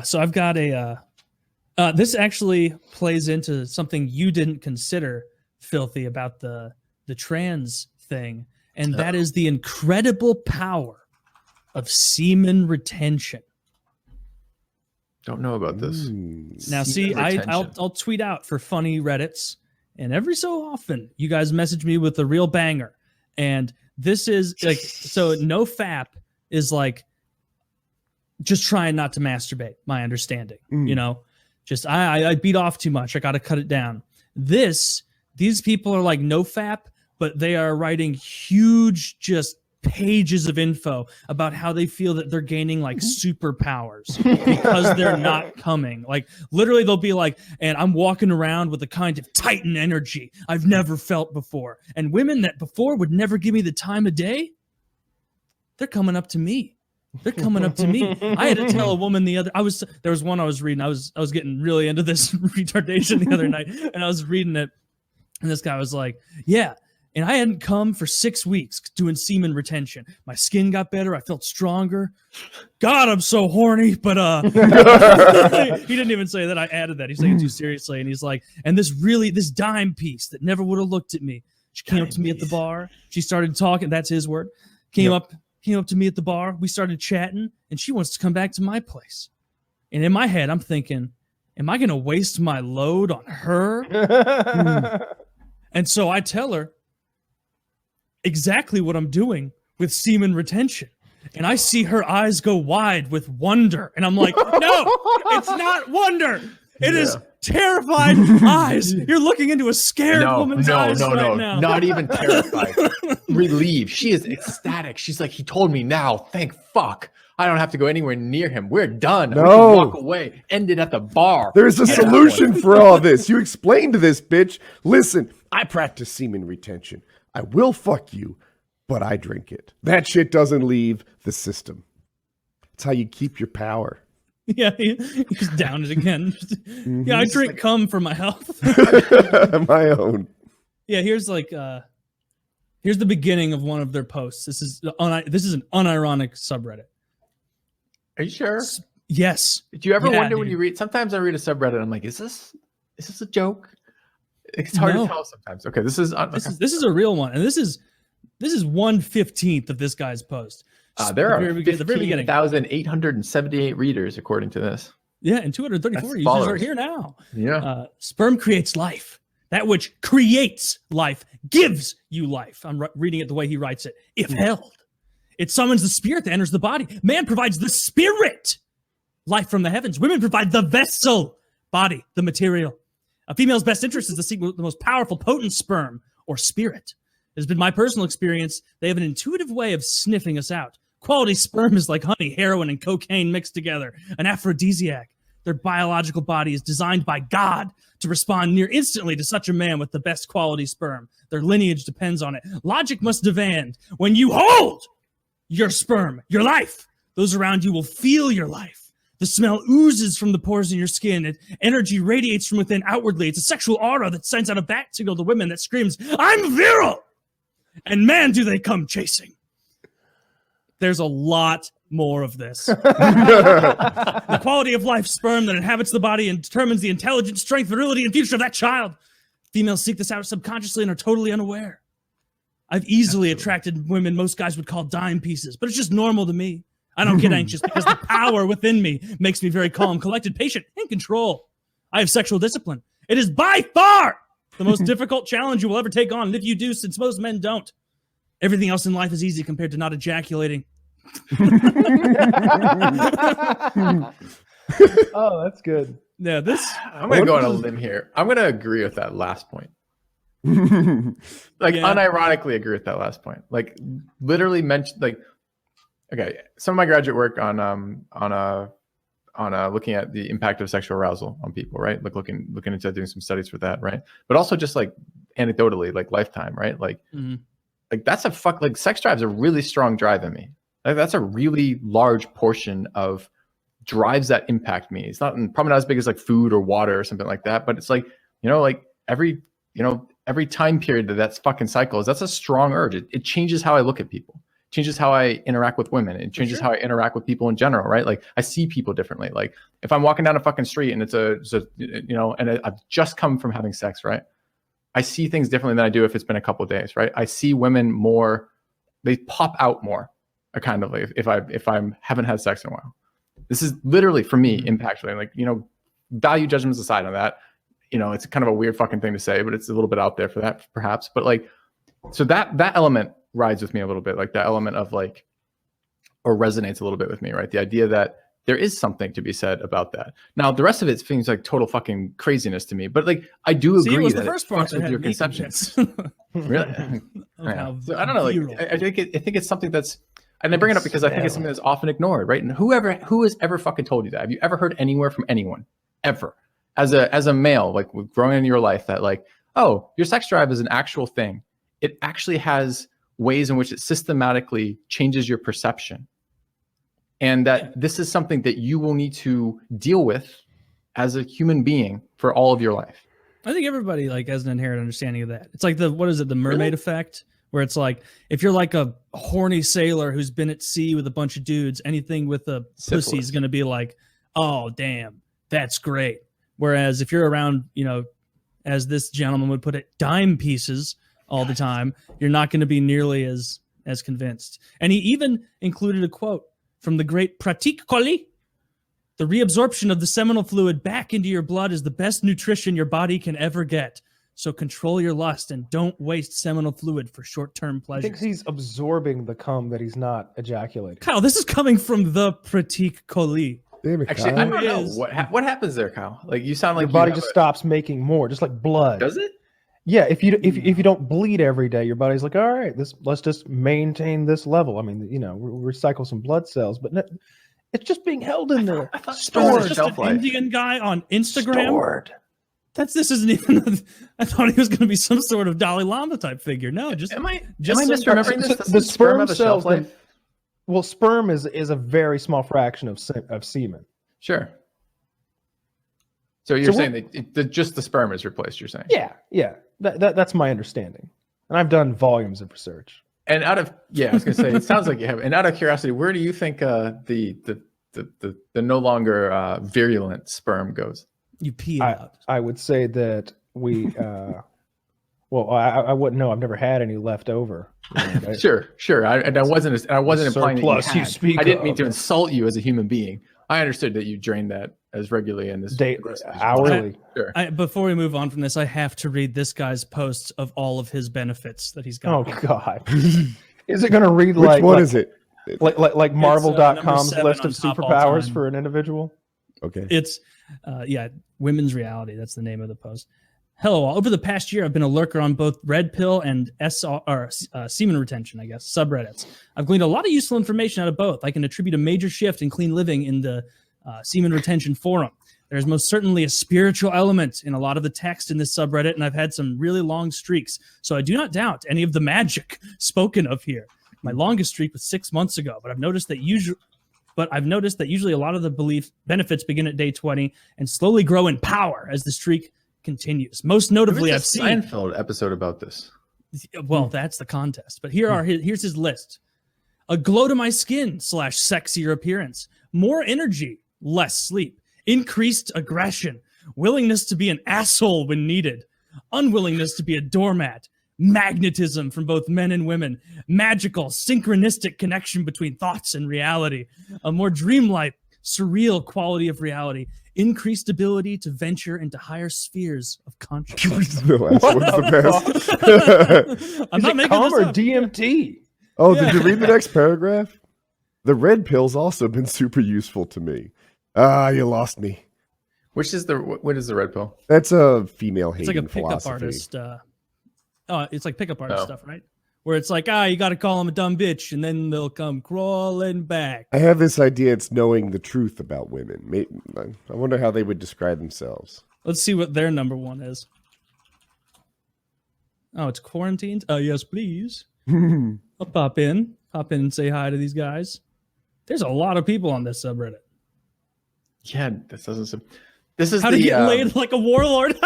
So I've got a. This actually plays into something you didn't consider, Filthy, about the trans thing, and that is the incredible power of semen retention. Don't know about this. Now, see, I'll tweet out for funny Reddits, and every so often, you guys message me with a real banger. And this is like, so Nofap is like just trying not to masturbate, my understanding. You know, just I beat off too much. I got to cut it down. These people are like Nofap, but they are writing huge just pages of info about how they feel that they're gaining like superpowers because they're not coming. Like literally they'll be like, and I'm walking around with a kind of Titan energy I've never felt before. And women that before would never give me the time of day, they're coming up to me. They're coming up to me. I had to tell a woman there was one I was reading. I was getting really into this retardation the other night, and I was reading it, and this guy was like, yeah, and I hadn't come for 6 weeks doing semen retention. My skin got better. I felt stronger. God, I'm so horny. But he didn't even say that. I added that. He's taking it too seriously. And he's like, and this dime piece that never would have looked at me. She came up to me at the bar. She started talking. That's his word. Came up to me at the bar. We started chatting. And she wants to come back to my place. And in my head, I'm thinking, am I going to waste my load on her? And so I tell her exactly what I'm doing with semen retention. And I see her eyes go wide with wonder. And I'm like, no, it's not wonder. It is terrified eyes. You're looking into a scared woman's eyes right now. Not even terrified. Relieved. She is ecstatic. She's like, he told me now. Thank fuck. I don't have to go anywhere near him. We're done. No. We can walk away. End it at the bar. There's a solution for all this. You explained to this bitch. Listen, I practice semen retention. I will fuck you, but I drink it. That shit doesn't leave the system. It's how you keep your power. Yeah, he's down it again. Yeah, I drink cum for my health. My own. Yeah, here's the beginning of one of their posts. This is an unironic subreddit. Are you sure? Yes. Do you ever wonder when you read? Sometimes I read a subreddit. I'm like, is this a joke? It's hard to tell sometimes. Okay, this is a real one, and this is 1/15 of this guy's post. There are 15,878 readers according to this. Yeah, and 234 users are here now. Yeah. Sperm creates life. That which creates life gives you life. I'm reading it the way he writes it. If held, it summons the spirit that enters the body. Man provides the spirit, life from the heavens. Women provide the vessel, body, the material. A female's best interest is to seek the most powerful, potent sperm or spirit. It has been my personal experience. They have an intuitive way of sniffing us out. Quality sperm is like honey, heroin, and cocaine mixed together, an aphrodisiac. Their biological body is designed by God to respond near instantly to such a man with the best quality sperm. Their lineage depends on it. Logic must demand when you hold your sperm, your life, those around you will feel your life. The smell oozes from the pores in your skin. Energy radiates from within outwardly. It's a sexual aura that sends out a bat signal to women that screams, I'm virile! And man, do they come chasing. There's a lot more of this. The quality of life sperm that inhabits the body and determines the intelligence, strength, virility, and future of that child. Females seek this out subconsciously and are totally unaware. I've easily attracted women most guys would call dime pieces, but it's just normal to me. I don't get anxious because the power within me makes me very calm, collected, patient, in control. I have sexual discipline. It is by far the most difficult challenge you will ever take on. And if you do, since most men don't, everything else in life is easy compared to not ejaculating. Oh, that's good. Yeah, I'm going to go on a limb here. I'm going to agree with that last point. Unironically agree with that last point. Like, literally mention, like, okay, some of my graduate work on looking at the impact of sexual arousal on people, right? Like looking into doing some studies for that, right? But also just like anecdotally, like lifetime, right? Like, like that's like sex drive's a really strong drive in me. Like that's a really large portion of drives that impact me. It's not probably not as big as like food or water or something like that, but it's like, like every time period that's fucking cycles, that's a strong urge. It changes how I look at people. changes how I interact with women. It changes how I interact with people in general, right? Like I see people differently. Like if I'm walking down a fucking street and it's a and I've just come from having sex, right? I see things differently than I do if it's been a couple of days, right? I see women more, they pop out more, kind of like if I haven't had sex in a while. This is literally for me impactful. Like, value judgments aside on that, it's kind of a weird fucking thing to say, but it's a little bit out there for that perhaps. But like, so that element rides with me a little bit, like that element of like, or resonates a little bit with me, right? The idea that there is something to be said about that. Now, the rest of it seems like total fucking craziness to me, but like, I do agree it was that the first part with your conceptions. Really? So I don't know. Like, I think it's something that's, and I bring it up because I think it's something that's often ignored, right? And who has ever fucking told you that? Have you ever heard anywhere from anyone ever as a male, like growing in your life, that like, oh, your sex drive is an actual thing. It actually has ways in which it systematically changes your perception. And that this is something that you will need to deal with as a human being for all of your life. I think everybody like has an inherent understanding of that. It's like the mermaid effect, where it's like if you're like a horny sailor who's been at sea with a bunch of dudes, anything with a pussy is going to be like, oh damn, that's great. Whereas if you're around, as this gentleman would put it, dime pieces all the time, you're not going to be nearly as convinced. And he even included a quote from the great Pratik Kohli: "The reabsorption of the seminal fluid back into your blood is the best nutrition your body can ever get. So control your lust and don't waste seminal fluid for short-term pleasure." I think he's absorbing the cum that he's not ejaculating. Kyle, this is coming from the Pratik Kohli. Actually, I don't know what happens there, Kyle. Like you sound like your body just stops making more, just like blood. Does it? Yeah, if you don't bleed every day, your body's like, all right, let's just maintain this level. I mean, recycle some blood cells, but it's just being held in there. I thought stored. Just an Indian guy on Instagram. Stored. This isn't even. I thought he was going to be some sort of Dalai Lama type figure. No, just am I misremembering this? The sperm cells. Well, sperm is a very small fraction of semen. Sure. So you're saying that just the sperm is replaced, you're saying? Yeah. That's my understanding. And I've done volumes of research. And I was going to say, it sounds like you have. And out of curiosity, where do you think the no longer virulent sperm goes? You pee out. I would say that we, well, I wouldn't know. I've never had any left over. Sure. I wasn't implying that you had. I didn't mean to insult you as a human being. I understood that you drain that as regularly in this hourly. Sure. Before we move on from this, I have to read this guy's posts of all of his benefits that he's got. Oh God, is it going to read Which one is it? Like Marvel.com's list of superpowers for an individual? Okay. It's Women's Reality. That's the name of the post. Hello, all. Over the past year, I've been a lurker on both Red Pill and semen retention, I guess, subreddits. I've gleaned a lot of useful information out of both. I can attribute a major shift in clean living in the semen retention forum. There's most certainly a spiritual element in a lot of the text in this subreddit, and I've had some really long streaks, so I do not doubt any of the magic spoken of here. My longest streak was 6 months ago, but I've noticed that usually a lot of the benefits begin at day 20 and slowly grow in power as the streak continues. Most notably, I've seen Seinfeld episode about this. Well, that's the contest. But here's his list: a glow to my skin / sexier appearance, more energy, less sleep, increased aggression, willingness to be an asshole when needed, unwillingness to be a doormat, magnetism from both men and women, magical, synchronistic connection between thoughts and reality, a more dreamlike, surreal quality of reality, increased ability to venture into higher spheres of consciousness. What's the best? I'm not making this up. DMT. Oh, did you read the next paragraph? The red pill's also been super useful to me. You lost me. What is the red pill? That's a female hating It's like a pickup philosophy. artist. It's like pickup artist stuff, right? Where it's like, you got to call them a dumb bitch, and then they'll come crawling back. I have this idea it's knowing the truth about women. I wonder how they would describe themselves. Let's see what their number one is. Oh, it's quarantined? Yes, please. I'll pop in and say hi to these guys. There's a lot of people on this subreddit. Yeah, this doesn't. This is how to get laid like a warlord.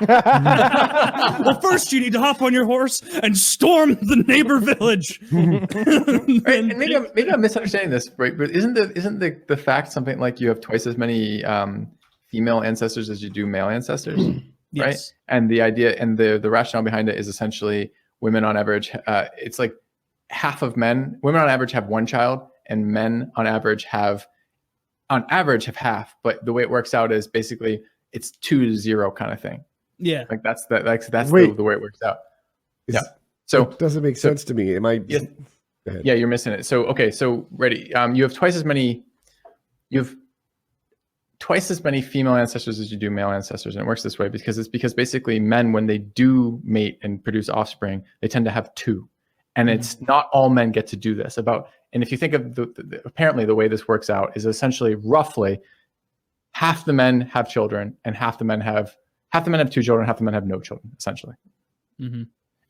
Well, first you need to hop on your horse and storm the neighbor village. Right, and maybe I'm misunderstanding this, right? But isn't the fact something like you have twice as many female ancestors as you do male ancestors, right? Yes. And the idea and the rationale behind it is essentially women on average, it's like half of women on average have one child, and men on average have half. But the way it works out is basically it's 2 to 0 kind of thing. Yeah, like that's the way it works out. Yeah. So it doesn't make sense to me. Am I? Yeah, yeah, you're missing it. So okay, so ready. You have twice as many female ancestors as you do male ancestors, and it works this way because basically men, when they do mate and produce offspring, they tend to have 2, and it's not all men get to do this. And if you think of apparently the way this works out is essentially roughly half the men have children, and half the men have 2 children, half the men have no children, essentially. Mm-hmm.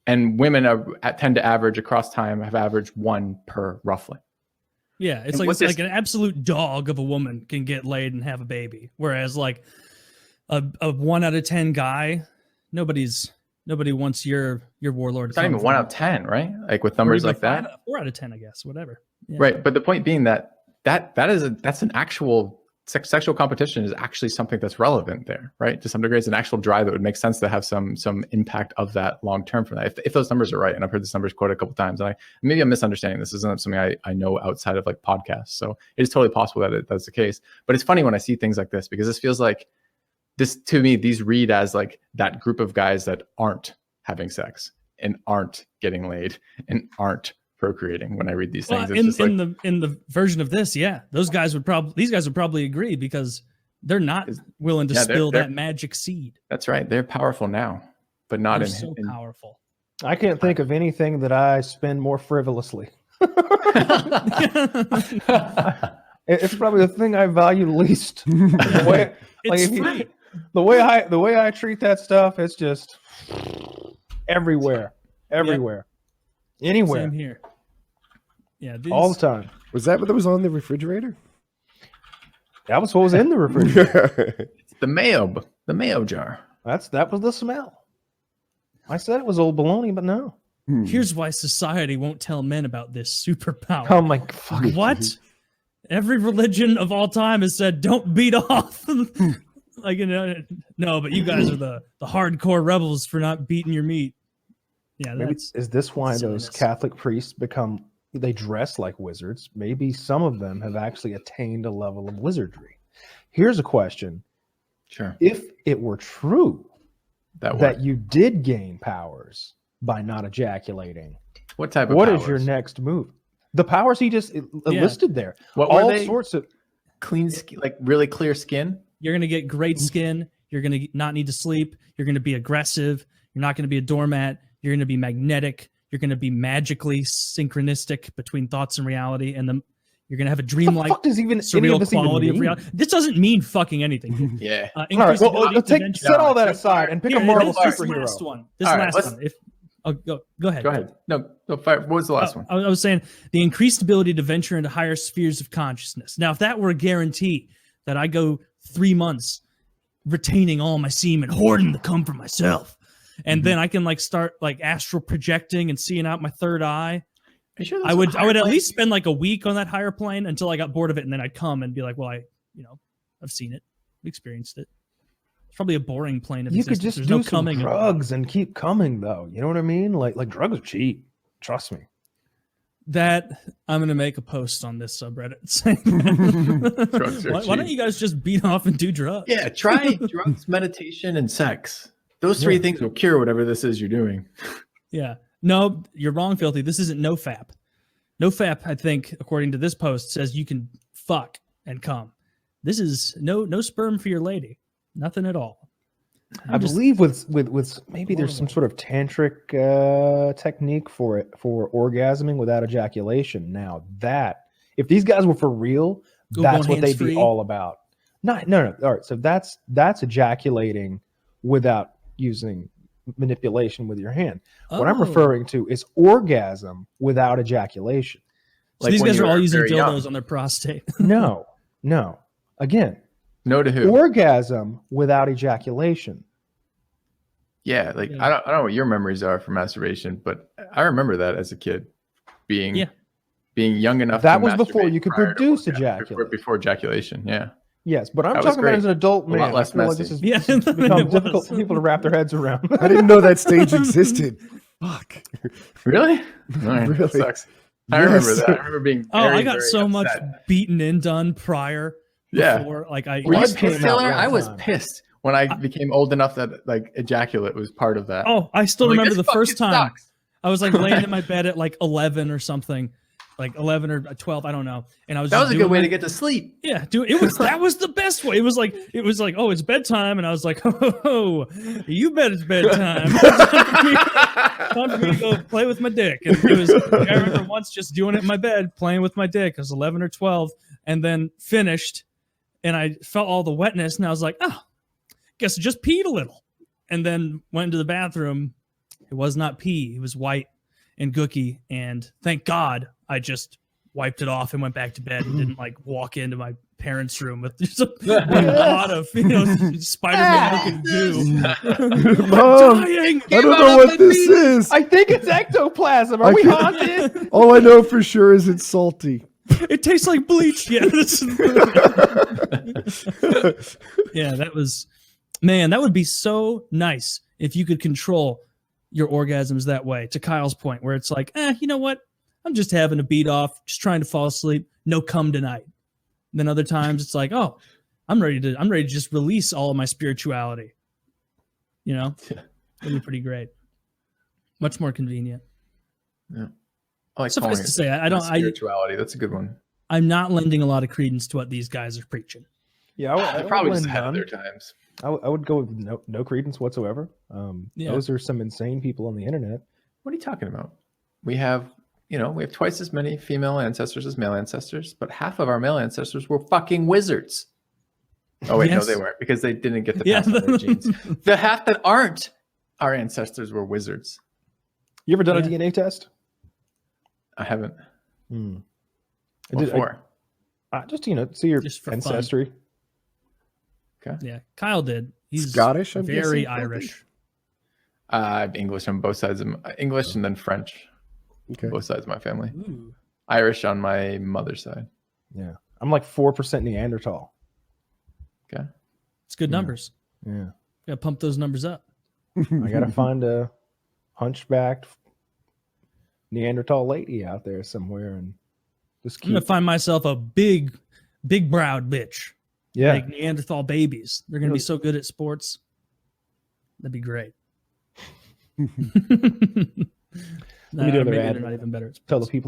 And women tend to average across time, have averaged 1 per roughly. Yeah, it's like an absolute dog of a woman can get laid and have a baby, whereas like a 1 out of 10 guy, nobody wants your warlord. It's not even 1 out of 10, right? Like with numbers like that. 4 out of 10, I guess, whatever. Yeah. Right, but the point being that's an actual sexual competition is actually something that's relevant there, right? To some degree, it's an actual drive that would make sense to have some impact of that long term from that. If those numbers are right, and I've heard this numbers quoted a couple of times, and maybe I'm misunderstanding this. Isn't something I know outside of like podcasts, so it is totally possible that that's the case. But it's funny when I see things like this because this feels like this to me. These read as like that group of guys that aren't having sex and aren't getting laid and aren't procreating. When I read these things, in the version of this, yeah, these guys would probably agree because they're not willing to spill that magic seed. That's right. They're powerful now, but not so powerful. I can't think of anything that I spend more frivolously. It's probably the thing I value least. The way I treat that stuff, it's just everywhere, anywhere. Same here. Yeah, all the time. Was that what was on the refrigerator? That was what was in the refrigerator. It's the mayo jar. That was the smell. I said it was old baloney, but no. Here's why society won't tell men about this superpower. Oh my fucking what? Every religion of all time has said, "Don't beat off." Like, no, but you guys are the hardcore rebels for not beating your meat. Yeah, is this why those Catholic priests they dress like wizards? Maybe some of them have actually attained a level of wizardry. Here's a question. Sure. If it were true that you did gain powers by not ejaculating, what type of what powers? Is your next move? The powers he just listed there. What all were they? Sorts of clean skin, like really clear skin. You're going to get great skin. You're going to not need to sleep. You're going to be aggressive. You're not going to be a doormat. You're going to be magnetic. You're going to be magically synchronistic between thoughts and reality. And you're going to have a dreamlike, surreal quality of reality. This doesn't mean fucking anything. Yeah. All right. Well, set all that aside and pick a Marvel superhero. This last one. Go ahead. Go ahead. No, fire. What was the last one? I was saying the increased ability to venture into higher spheres of consciousness. Now, if that were a guarantee that I go 3 months retaining all my semen, hoarding the cum for myself, and then I can start astral projecting and seeing out my third eye. Sure I would at least spend a week on that higher plane until I got bored of it, and then I'd come and be like, well, I've seen it, experienced it. It's probably a boring plane of existence. You could just There's do some drugs and keep coming, though. You know what I mean? Like drugs are cheap. Trust me. That I'm going to make a post on this subreddit saying that. Why don't you guys just beat off and do drugs? Yeah, try drugs, meditation, and sex. Those 3 things will cure whatever this is you're doing. Yeah. No, you're wrong, Filthy. This isn't Nofap. Nofap, I think, according to this post, says you can fuck and come. This is no sperm for your lady. Nothing at all. I believe with maybe there's some sort of tantric technique for orgasming without ejaculation. Now that if these guys were for real, that's what they'd be all about. No. All right, so that's ejaculating without using manipulation with your hand. What I'm referring to is orgasm without ejaculation. So these guys are all using dildos on their prostate. No. Again, No to who? Orgasm without ejaculation. Yeah, like I don't know what your memories are for masturbation, but I remember that as a kid, being young enough. That to was before you could produce ejaculation. Before ejaculation, yeah. Yes, but I'm talking about as an adult man. A lot less I feel like messy. this has become difficult for people to wrap their heads around. I didn't know that stage existed. Fuck. Really? All right, Really? that sucks. I remember that. I remember being very, I got very so much upset. beaten and done prior. Yeah. Before, like I Were you Blood pissed, came out Taylor? one I was time. pissed when I became old enough that like ejaculate was part of that. Oh, I still I'm like, remember this the first fucking time. sucks. I was like laying in my bed at like 11 or something, like 11 or 12, I don't know. And I was That just was a good way to get to sleep. Yeah, dude, that was the best way. It was like, oh, it's bedtime, and I was like, oh, you bet it's bedtime. Time for me to go play with my dick. And it was, I remember once just doing it in my bed, playing with my dick. I was 11 or 12, and then finished, and I felt all the wetness, and I was like, oh, guess I just peed a little, and then went into the bathroom. It was not pee. It was white and gooky, and thank God I just wiped it off and went back to bed and didn't like walk into my parents' room with just a lot of Spider-Man looking goo. Mom, Dying. I don't know what this is. I think it's ectoplasm. Are we haunted? All I know for sure is it's salty. It tastes like bleach. Yeah, yeah, that was, man, that would be so nice if you could control your orgasms that way. To Kyle's point, where it's like, you know what? I'm just having a beat off, just trying to fall asleep. No cum tonight. And then other times it's like, oh, I'm ready to just release all of my spirituality. You know, it'd be pretty great. Much more convenient. Yeah. I like Suffice calling to say, spirituality. That's a good one. I'm not lending a lot of credence to what these guys are preaching. Yeah, I probably would just lend ahead of none. their times. I would go with no credence whatsoever. Those are some insane people on the internet. What are you talking about? We have twice as many female ancestors as male ancestors, but half of our male ancestors were fucking wizards. Oh wait, Yes. no, they weren't, because they didn't get the pass on their genes. The half that aren't our ancestors were wizards. You ever done a DNA test? I haven't. I What did. for? Just see your Just for ancestry. Okay. Yeah, Kyle did. He's Scottish, I'm very guessing, Irish. English on both sides of English and then French. Okay. Both sides of my family. Ooh. Irish on my mother's side. Yeah, I'm like 4% Neanderthal. Okay. It's good numbers. Yeah, Gotta pump those numbers up. I gotta find a hunchbacked Neanderthal lady out there somewhere and just I'm gonna keep. find myself a big browed bitch. Yeah, Like Neanderthal babies. They're gonna be so good at sports. That'd be great. Let me do another maybe ad. they're not even better at sports. Tell the people.